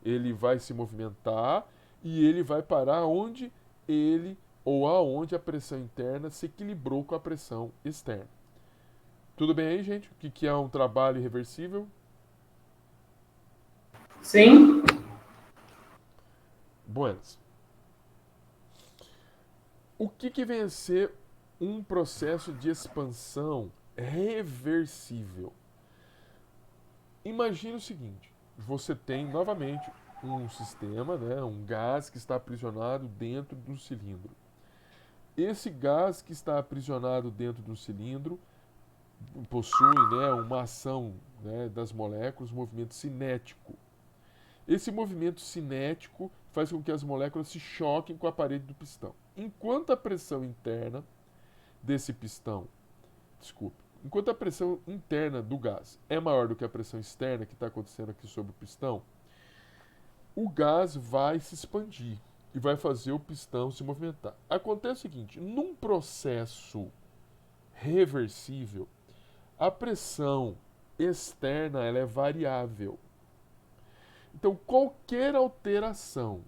Ele vai se movimentar e ele vai parar onde aonde a pressão interna se equilibrou com a pressão externa. Tudo bem aí, gente? O que é um trabalho irreversível? Sim. Buenas. O que vem a ser um processo de expansão reversível? Imagine o seguinte, você tem novamente um sistema, né, um gás que está aprisionado dentro do cilindro. Esse gás que está aprisionado dentro do cilindro possui, né, uma ação, né, das moléculas, um movimento cinético. Esse movimento cinético faz com que as moléculas se choquem com a parede do pistão. Enquanto a pressão interna desse pistão, enquanto a pressão interna do gás é maior do que a pressão externa que está acontecendo aqui sobre o pistão, o gás vai se expandir e vai fazer o pistão se movimentar. Acontece o seguinte, num processo reversível, a pressão externa ela é variável. Então, qualquer alteração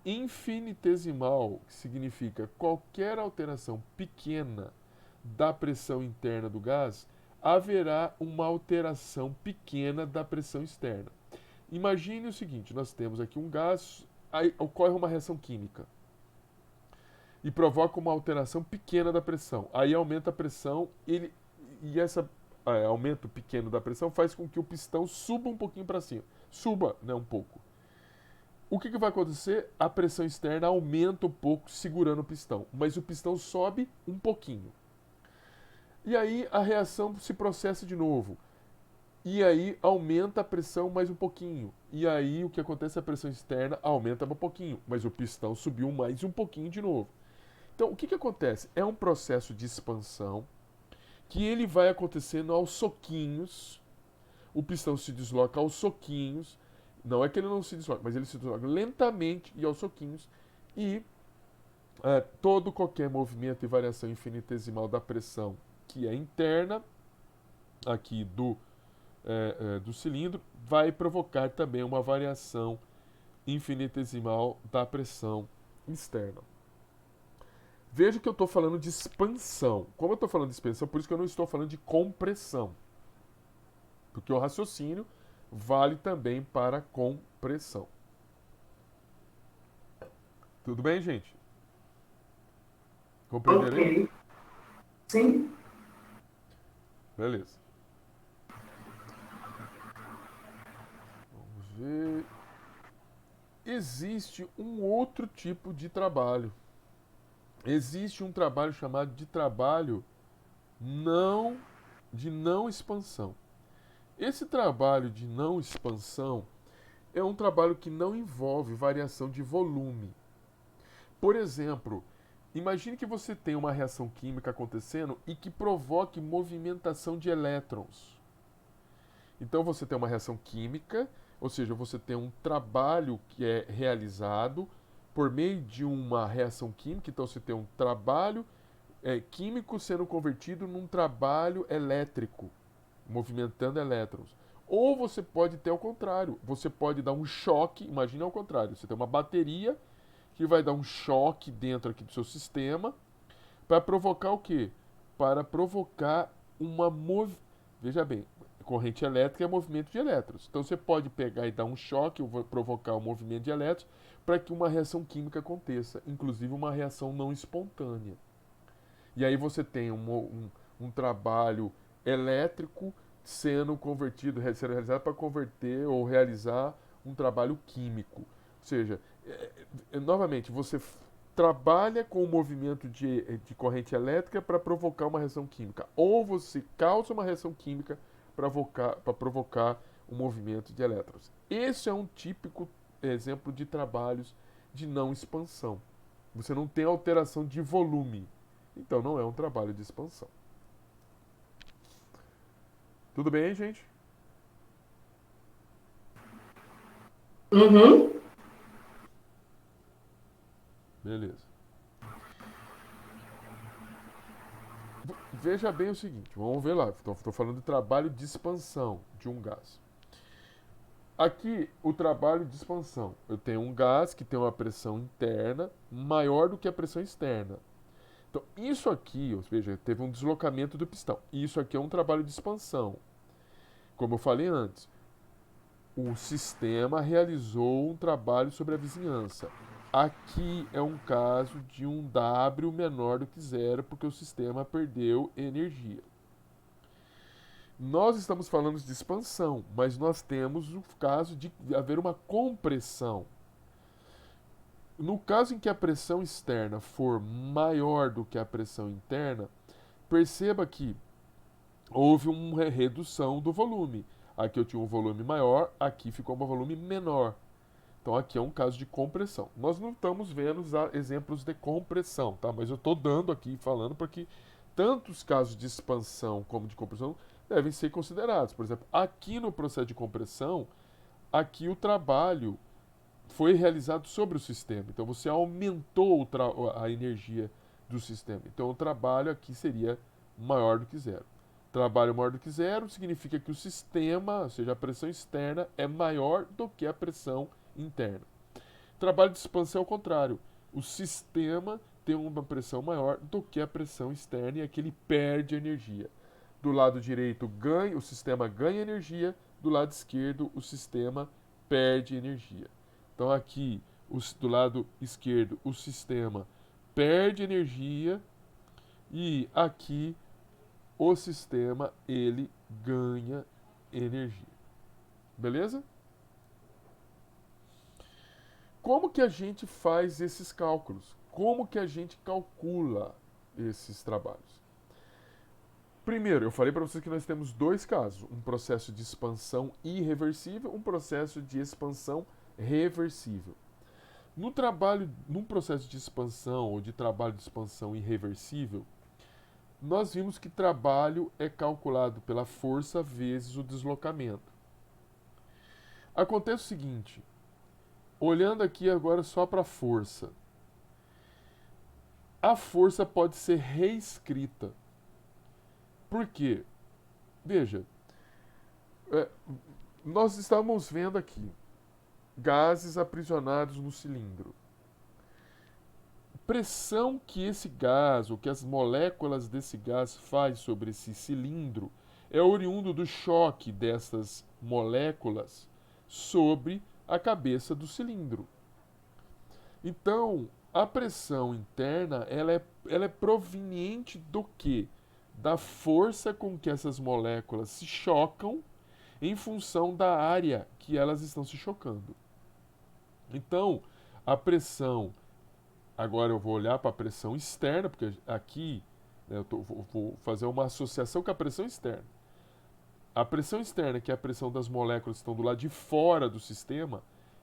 infinitesimal, que significa qualquer alteração pequena da pressão interna do gás, haverá uma alteração pequena da pressão externa. Imagine o seguinte, nós temos aqui um gás, aí ocorre uma reação química e provoca uma alteração pequena da pressão. Aí aumenta a pressão, e esse aumento pequeno da pressão faz com que o pistão suba um pouquinho para cima. Suba, né, um pouco. O que vai acontecer? A pressão externa aumenta um pouco, segurando o pistão, mas o pistão sobe um pouquinho. E aí a reação se processa de novo. E aí aumenta a pressão mais um pouquinho. E aí o que acontece? A pressão externa aumenta um pouquinho, mas o pistão subiu mais um pouquinho de novo. Então o que acontece? É um processo de expansão que ele vai acontecendo aos soquinhos. O pistão se desloca aos soquinhos. Não é que ele não se desloca, mas ele se desloca lentamente e aos soquinhos. E qualquer movimento e variação infinitesimal da pressão que é interna aqui do cilindro vai provocar também uma variação infinitesimal da pressão externa. Veja que eu estou falando de expansão. Como eu estou falando de expansão, por isso que eu não estou falando de compressão. Porque o raciocínio vale também para compressão. Tudo bem, gente? Compreenderam? Ok. Sim. Beleza. Vamos ver. Existe um outro tipo de trabalho. Existe um trabalho chamado de trabalho de não expansão. Esse trabalho de não expansão é um trabalho que não envolve variação de volume. Por exemplo, imagine que você tem uma reação química acontecendo e que provoque movimentação de elétrons. Então você tem uma reação química, ou seja, você tem um trabalho que é realizado por meio de uma reação química. Então você tem um trabalho químico sendo convertido num trabalho elétrico, movimentando elétrons. Ou você pode ter ao contrário, você pode dar um choque, imagine ao contrário, você tem uma bateria que vai dar um choque dentro aqui do seu sistema para provocar o quê? Para provocar Veja bem, corrente elétrica é movimento de elétrons. Então você pode pegar e dar um choque ou provocar um movimento de elétrons para que uma reação química aconteça, inclusive uma reação não espontânea. E aí você tem um trabalho elétrico sendo realizado para converter ou realizar um trabalho químico. Ou seja, novamente, você trabalha com o movimento de corrente elétrica para provocar uma reação química. Ou você causa uma reação química para provocar um movimento de elétrons. Esse é um típico exemplo de trabalhos de não expansão. Você não tem alteração de volume. Então não é um trabalho de expansão. Tudo bem, gente? Uhum. Beleza. Veja bem o seguinte, vamos ver lá. Estou falando de trabalho de expansão de um gás. Aqui, o trabalho de expansão. Eu tenho um gás que tem uma pressão interna maior do que a pressão externa. Então, isso aqui, veja, teve um deslocamento do pistão. Isso aqui é um trabalho de expansão. Como eu falei antes, o sistema realizou um trabalho sobre a vizinhança. Aqui é um caso de um W menor do que zero, porque o sistema perdeu energia. Nós estamos falando de expansão, mas nós temos o caso de haver uma compressão. No caso em que a pressão externa for maior do que a pressão interna, perceba que houve uma redução do volume. Aqui eu tinha um volume maior, aqui ficou um volume menor. Então aqui é um caso de compressão. Nós não estamos vendo exemplos de compressão, tá? Mas eu estou dando aqui, falando, porque tanto os casos de expansão como de compressão devem ser considerados. Por exemplo, aqui no processo de compressão, aqui o trabalho foi realizado sobre o sistema. Então você aumentou a energia do sistema. Então o trabalho aqui seria maior do que zero. Trabalho maior do que zero significa que o sistema, ou seja, a pressão externa, é maior do que a pressão interna. Trabalho de expansão é o contrário. O sistema tem uma pressão maior do que a pressão externa e aqui ele perde energia. Do lado direito, o sistema ganha energia, do lado esquerdo, o sistema perde energia. Então, aqui, do lado esquerdo, o sistema perde energia e aqui o sistema ele ganha energia. Beleza? Como que a gente faz esses cálculos? Como que a gente calcula esses trabalhos? Primeiro, eu falei para vocês que nós temos dois casos: um processo de expansão irreversível, um processo de expansão reversível. Num processo de expansão ou de trabalho de expansão irreversível, nós vimos que trabalho é calculado pela força vezes o deslocamento. Acontece o seguinte, olhando aqui agora só para a força pode ser reescrita. Por quê? Veja, nós estamos vendo aqui gases aprisionados no cilindro. Pressão que esse gás, ou que as moléculas desse gás faz sobre esse cilindro, é oriundo do choque dessas moléculas sobre a cabeça do cilindro. Então, a pressão interna, ela é proveniente do quê? Da força com que essas moléculas se chocam em função da área que elas estão se chocando. Então, a pressão, agora eu vou olhar para a pressão externa, porque aqui né, vou fazer uma associação com a pressão externa. A pressão externa, que é a pressão das moléculas que estão do lado de fora do sistema,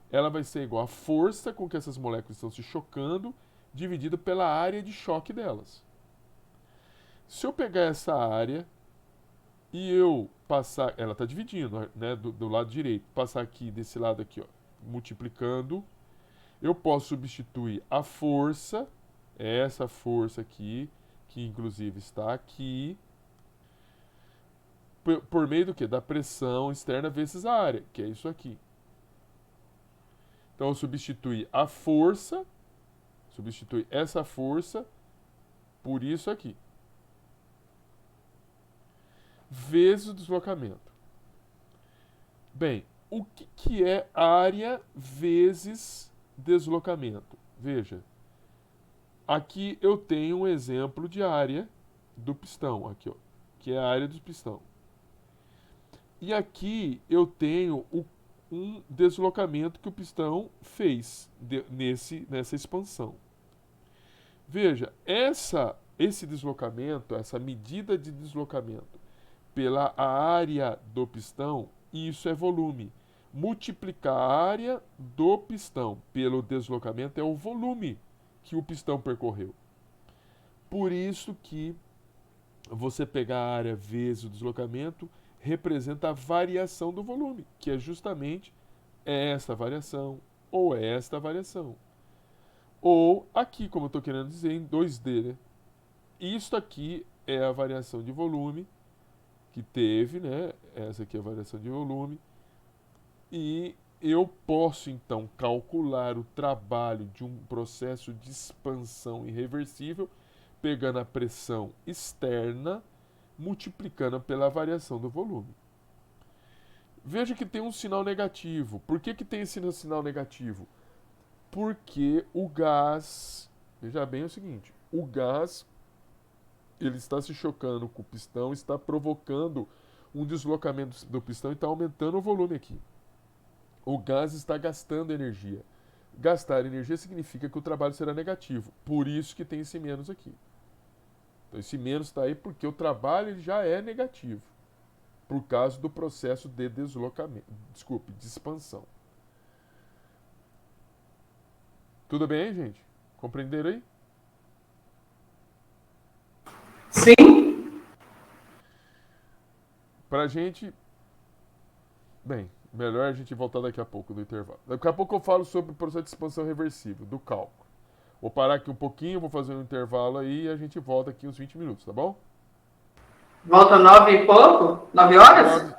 ela vai ser igual à força com que essas moléculas estão se chocando, dividida pela área de choque delas. Se eu pegar essa área e eu passar, ela está dividindo, né, do lado direito, passar aqui desse lado aqui, ó, multiplicando, eu posso substituir a força, essa força aqui, que inclusive está aqui, por meio do quê? Da pressão externa vezes a área, que é isso aqui. Então eu substitui a força, substitui essa força por isso aqui, vezes o deslocamento. Bem, o que é área vezes deslocamento? Veja, aqui eu tenho um exemplo de área do pistão, aqui, ó, que é a área do pistão. E aqui eu tenho um deslocamento que o pistão fez nessa expansão. Veja, esse deslocamento, essa medida de deslocamento pela área do pistão, isso é volume. Multiplicar a área do pistão pelo deslocamento é o volume que o pistão percorreu. Por isso que você pegar a área vezes o deslocamento representa a variação do volume, que é justamente esta variação ou esta variação. Ou aqui, como eu estou querendo dizer, em 2D, né? Isto aqui é a variação de volume que teve, né? Essa aqui é a variação de volume. E eu posso, então, calcular o trabalho de um processo de expansão irreversível pegando a pressão externa, multiplicando pela variação do volume. Veja que tem um sinal negativo. Por que tem esse sinal negativo? Porque o gás, veja bem o seguinte, o gás ele está se chocando com o pistão, está provocando um deslocamento do pistão e está aumentando o volume aqui. O gás está gastando energia. Gastar energia significa que o trabalho será negativo. Por isso que tem esse menos aqui. Então esse menos está aí porque o trabalho ele já é negativo. Por causa do processo de deslocamento. Desculpe, de expansão. Tudo bem, gente? Compreenderam aí? Sim. Pra gente... Bem, melhor a gente voltar daqui a pouco do intervalo. Daqui a pouco eu falo sobre o processo de expansão reversível, do cálculo. Vou parar aqui um pouquinho, vou fazer um intervalo aí e a gente volta aqui uns 20 minutos, tá bom? Volta 9 e pouco? 9 horas?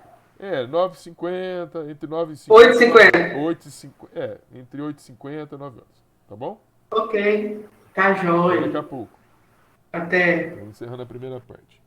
9h50, entre 9h50 8h50. 8h50, entre 8h50 e 9 horas. Tá bom? Ok. Tá Até daqui a joia. pouco. Até. Estamos encerrando a primeira parte.